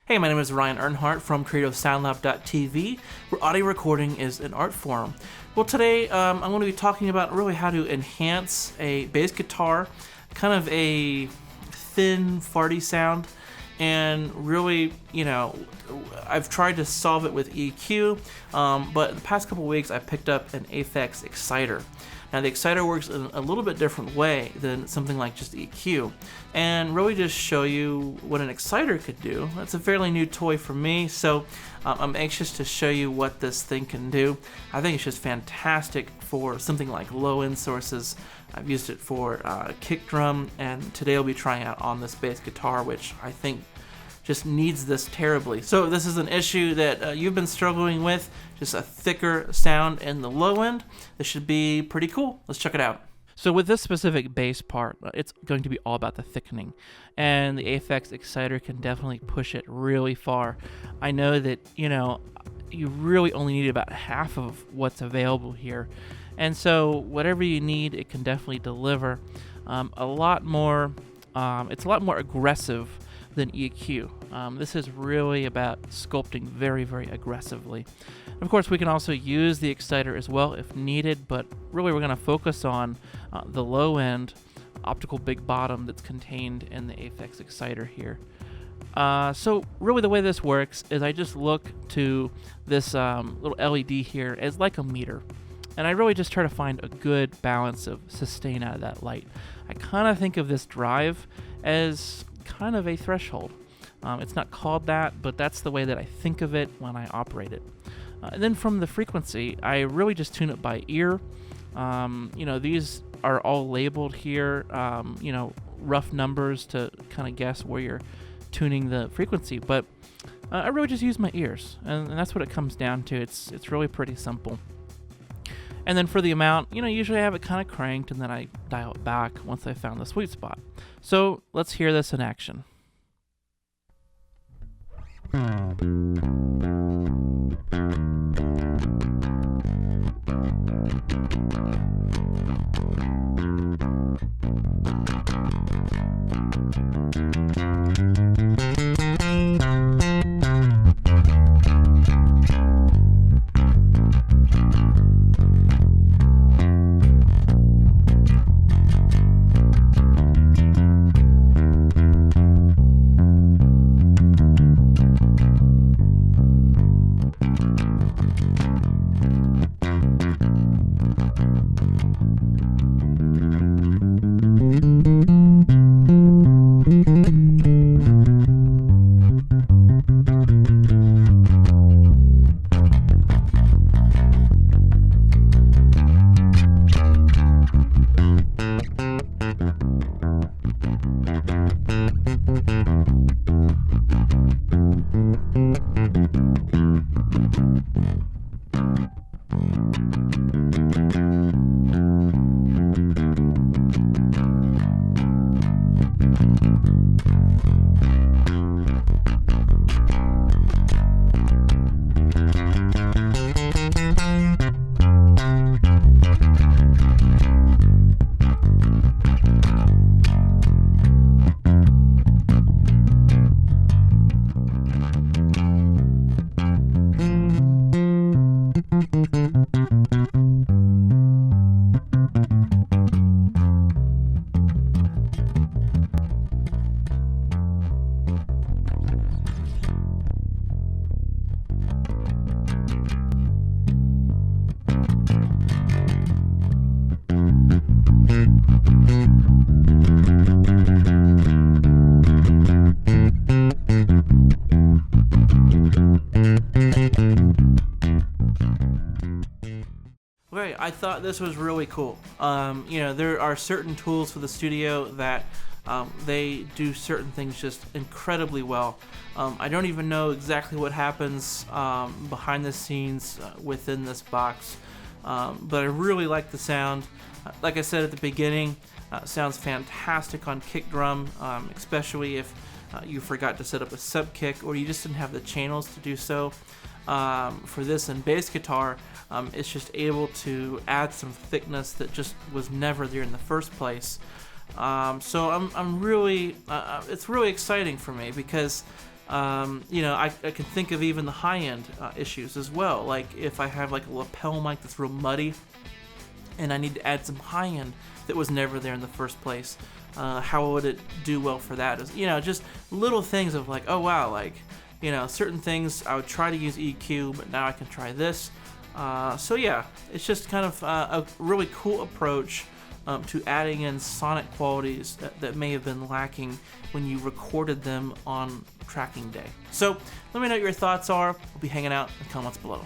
Hey, my name is Ryan Earnhardt from CreativeSoundLab.tv, where audio recording is an art form. Well, today I'm going to be talking about really how to enhance a bass guitar, kind of a thin, farty sound, and really, I've tried to solve it with EQ, but the past couple weeks I picked up an Aphex Exciter. Now the Exciter works in a little bit different way than something like just EQ, and really just show you what an Exciter could do. It's a fairly new toy for me, so I'm anxious to show you what this thing can do. I think it's just fantastic for something like low-end sources. I've used it for kick drum, and today I'll be trying out on this bass guitar, which I think just needs this terribly. So this is an issue that you've been struggling with, just a thicker sound in the low end. This should be pretty cool. Let's check it out. So with this specific bass part, it's going to be all about the thickening, and the Aphex Exciter can definitely push it really far. I know that, you really only need about half of what's available here, and so whatever you need, it can definitely deliver a lot more. It's a lot more aggressive than EQ. This is really about sculpting very, very aggressively. And of course, we can also use the Exciter as well if needed, but really we're going to focus on the low end optical big bottom that's contained in the Aphex Exciter here. So really the way this works is I just look to this little LED here as like a meter, and I really just try to find a good balance of sustain out of that light. I kind of think of this drive as kind of a threshold. It's not called that, but that's the way that I think of it when I operate it. And then from the frequency, I really just tune it by ear. These are all labeled here, rough numbers to kind of guess where you're tuning the frequency, but I really just use my ears, and that's what it comes down to. It's really pretty simple. And then for the amount, usually I have it kind of cranked, and then I dial it back once I found the sweet spot. So let's hear this in action. Okay, I thought this was really cool. There are certain tools for the studio that they do certain things just incredibly well. I don't even know exactly what happens behind the scenes within this box, but I really like the sound. Like I said at the beginning, sounds fantastic on kick drum, especially if you forgot to set up a sub kick or you just didn't have the channels to do so. For this and bass guitar, it's just able to add some thickness that just was never there in the first place. So I'm really, it's really exciting for me because, I can think of even the high-end issues as well. Like if I have like a lapel mic that's real muddy, and I need to add some high-end that was never there in the first place. How would it do well for that? Just little things of like, oh wow, like, certain things I would try to use EQ, but now I can try this. So yeah, it's just kind of a really cool approach to adding in sonic qualities that may have been lacking when you recorded them on tracking day. So let me know what your thoughts are. We'll be hanging out in the comments below.